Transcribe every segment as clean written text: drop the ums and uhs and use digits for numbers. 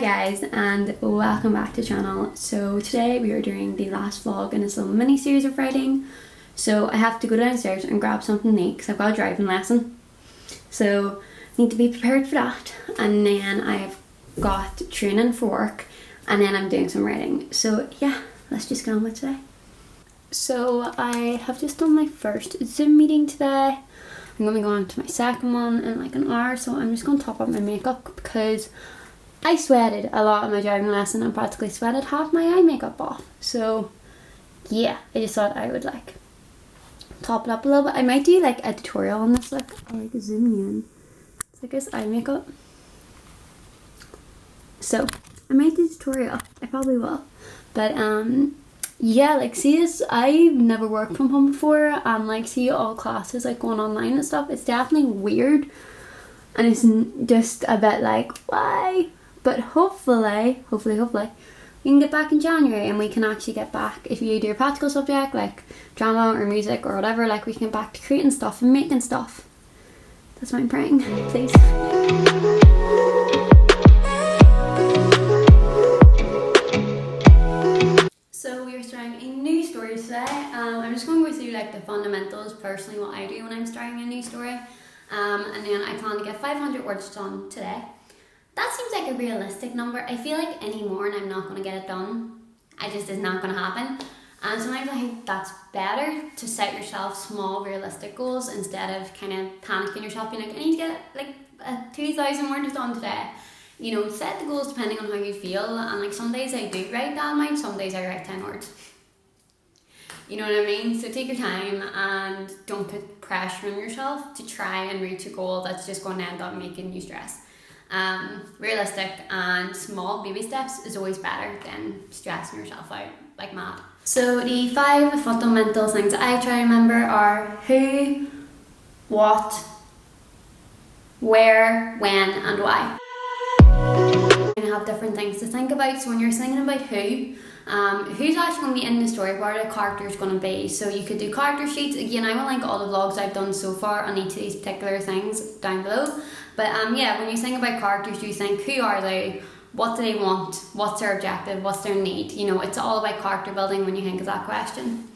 guys, and welcome back to the channel. So today we are doing the last vlog in this little mini series of writing. So I have to go downstairs and grab something to eat because I've got a driving lesson. So I need to be prepared for that, and then I've got training for work, and then I'm doing some writing. So yeah, let's just get on with today. So I have just done my first Zoom meeting today. I'm going to be going to my second one in like an hour, so I'm just going to top up my makeup because I sweated a lot in my driving lesson and practically sweated half my eye makeup off. So yeah, I just thought I would like top it up a little bit. I might do like a tutorial on this, like I'll like zoom you in. It's like this eye makeup. So I might do a tutorial, I probably will. But yeah, like see this, I've never worked from home before, and like see all classes like going online and stuff. It's definitely weird and it's just a bit like why, but hopefully we can get back in January and we can actually get back, if you do a practical subject like drama or music or whatever, like we can get back to creating stuff and making stuff. That's what I'm praying, please. So we are starting a new story today. I'm just going to go through like the fundamentals, personally what I do when I'm starting a new story, and then I plan to get 500 words done today. That seems like a realistic number. I feel like any more and I'm not going to get it done. It's not going to happen. And sometimes I think that's better to set yourself small realistic goals instead of kind of panicking yourself, being like I need to get like 2,000 words done today. You know, set the goals depending on how you feel, and like some days I do write that amount, some days I write 10 words. You know what I mean? So take your time and don't put pressure on yourself to try and reach a goal that's just going to end up making you stress. Realistic and small baby steps is always better than stressing yourself out like mad. So the 5 fundamental things that I try to remember are who, what, where, when and why. You have different things to think about. So when you're thinking about who's actually going to be in the story, where the character is going to be. So you could do character sheets. Again, I will link all the vlogs I've done so far on each of these particular things down below. But yeah, when you think about characters, you think who are they, what do they want, what's their objective, what's their need. You know, it's all about character building when you think of that question.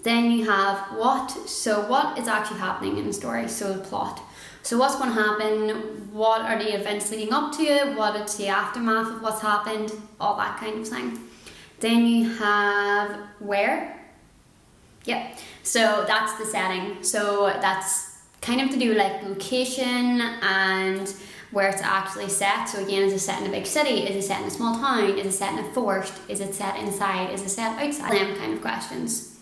Then you have what. So what is actually happening in the story, so the plot. So what's going to happen, what are the events leading up to it, what is the aftermath of what's happened, all that kind of thing. Then you have where. Yep, so that's the setting. So that's kind of to do with like location and where it's actually set. So again, is it set in a big city? Is it set in a small town? Is it set in a forest? Is it set inside? Is it set outside? Them kind of questions.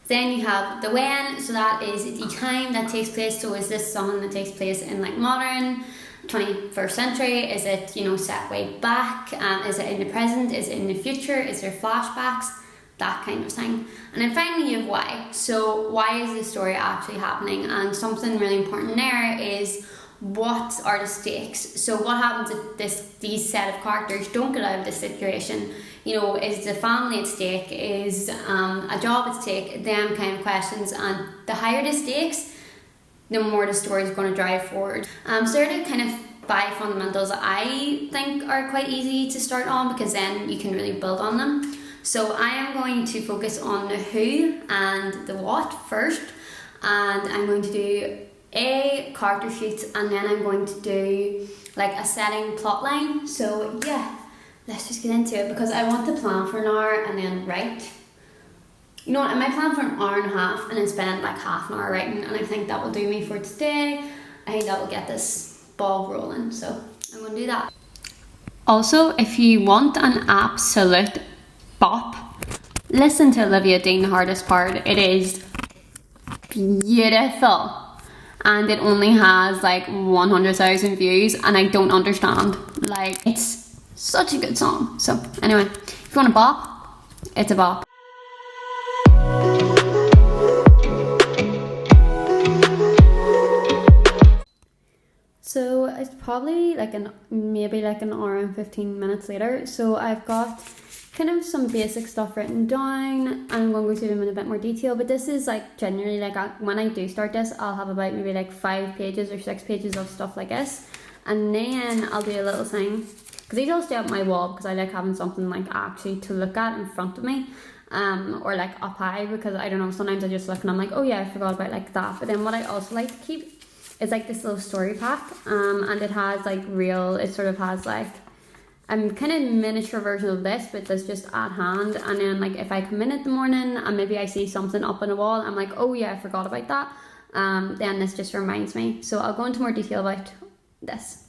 Then you have the when, so that is the time that takes place. So is this something that takes place in like modern 21st century? Is it, you know, set way back? Is it in the present? Is it in the future? Is there flashbacks? That kind of thing. And then finally you have why. So why is this story actually happening? And something really important there is what are the stakes? So what happens if these set of characters don't get out of this situation? You know, is the family at stake? Is a job at stake? Them kind of questions. And the higher the stakes, the more the story is going to drive forward. So they're the kind of 5 fundamentals that I think are quite easy to start on, because then you can really build on them. So I am going to focus on the who and the what first, and I'm going to do a character sheet, and then I'm going to do like a setting plot line. So yeah, let's just get into it, because I want to plan for an hour and then write. You know what, I might plan for an hour and a half and then spend like half an hour writing, and I think that will do me for today. I think that will get this ball rolling, so I'm going to do that. Also, if you want an absolute bop, listen to Olivia Dean, The Hardest Part. It is beautiful. And it only has like 100,000 views, and I don't understand. Like, it's such a good song. So anyway, if you want a bop, it's a bop. So it's probably like maybe like an hour and 15 minutes later. So I've got kind of some basic stuff written down. I'm going to go through them in a bit more detail, but this is like generally like when I do start this, I'll have about maybe like 5 pages or 6 pages of stuff like this, and then I'll do a little thing because these all stay up my wall because I like having something like actually to look at in front of me, or like up high, because I don't know, sometimes I just look and I'm like, oh yeah, I forgot about like that. But then what I also like to keep is like this little story pack, and it has like it sort of has like kind of miniature version of this, but that's just at hand. And then like if I come in at the morning and maybe I see something up on a wall, I'm like, oh yeah, I forgot about that. Then this just reminds me. So I'll go into more detail about this.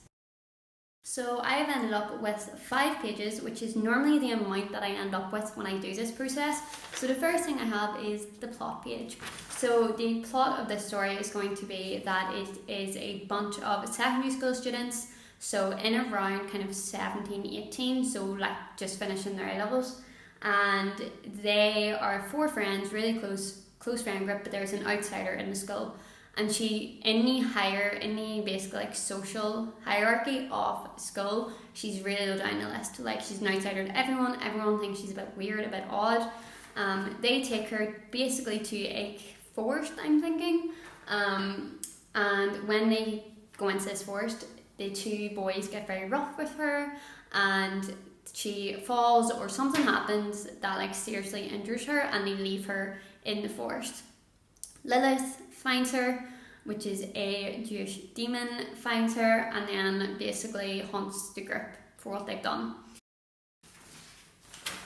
So I have ended up with 5 pages, which is normally the amount that I end up with when I do this process. So the first thing I have is the plot page. So the plot of this story is going to be that it is a bunch of secondary school students, so in around kind of 17, 18, so like just finishing their A-levels. And they are 4 friends, really close friend group, but there's an outsider in the school. And she, in the basically like social hierarchy of school, she's really low down the list. Like she's an outsider to everyone thinks she's a bit weird, a bit odd. They take her basically to a forest, I'm thinking. And when they go into this forest, the 2 boys get very rough with her, and she falls or something happens that like seriously injures her, and they leave her in the forest. Lilith finds her, which is a Jewish demon, finds her, and then basically haunts the group for what they've done.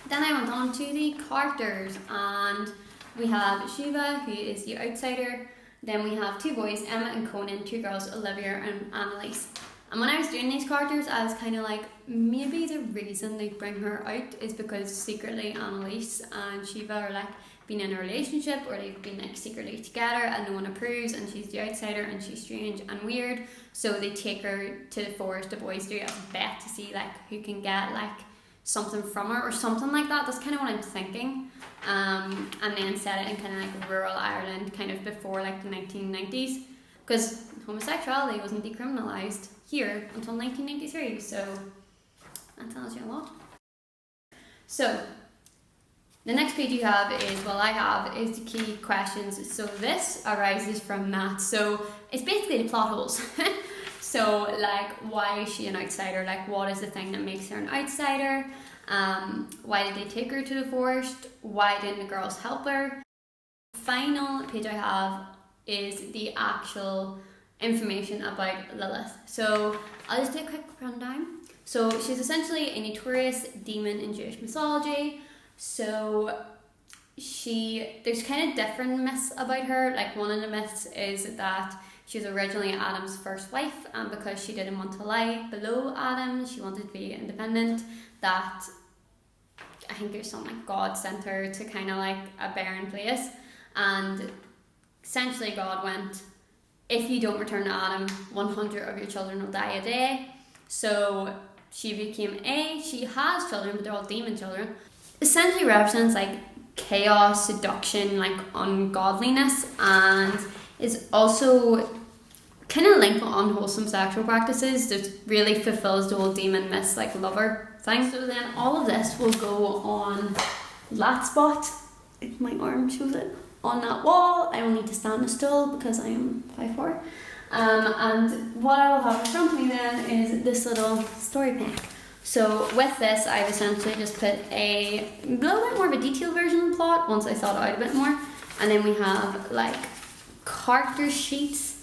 Then I went on to the characters, and we have Shiva, who is the outsider. Then we have 2 boys, Emma and Conan, 2 girls, Olivia and Annalise. And when I was doing these characters, I was kind of like, maybe the reason they bring her out is because secretly Annalise and Shiva are like been in a relationship, or they've been like secretly together and no one approves, and she's the outsider and she's strange and weird. So they take her to the forest, the boys do, as a bet to see like who can get like something from her or something like that. That's kind of what I'm thinking. And then set it in kind of like rural Ireland, kind of before like the 1990s, because homosexuality wasn't decriminalised here until 1993, so that tells you a lot. So the next page you have is, is the key questions. So this arises from that. So it's basically the plot holes. So like, why is she an outsider? Like, what is the thing that makes her an outsider? Why did they take her to the forest? Why didn't the girls help her? The final page I have is the actual information about Lilith. So I'll just do a quick rundown. So she's essentially a notorious demon in Jewish mythology. So there's kind of different myths about her. Like one of the myths is that she was originally Adam's first wife, and because she didn't want to lie below Adam, she wanted to be independent, that I think there's something like God sent her to kind of like a barren place, and essentially God went, if you don't return to Adam, 100 of your children will die a day. So she has children, but they're all demon children. Essentially represents like chaos, seduction, like ungodliness, and is also kind of linked to unwholesome sexual practices that really fulfills the whole demon myth like lover thing. So then all of this will go on that spot, if my arm shows it, on that wall. I will need to stand a stool because I am 5'4". And what I will have in front of me then is this little story pack. So with this, I've essentially just put a little bit more of a detailed version of the plot once I thought it out a bit more. And then we have like character sheets.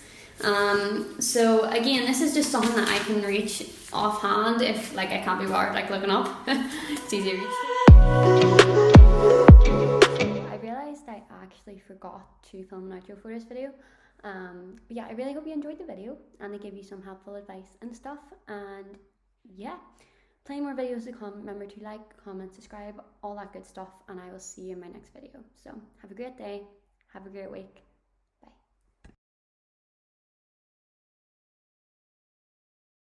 So again, this is just something that I can reach offhand if like I can't be bothered like looking up. It's easy to reach. I realised I actually forgot to film an outro for this video. But yeah, I really hope you enjoyed the video and I gave you some helpful advice and stuff. And yeah, plenty more videos to come. Remember to like, comment, subscribe, all that good stuff, and I will see you in my next video. So have a great day, have a great week.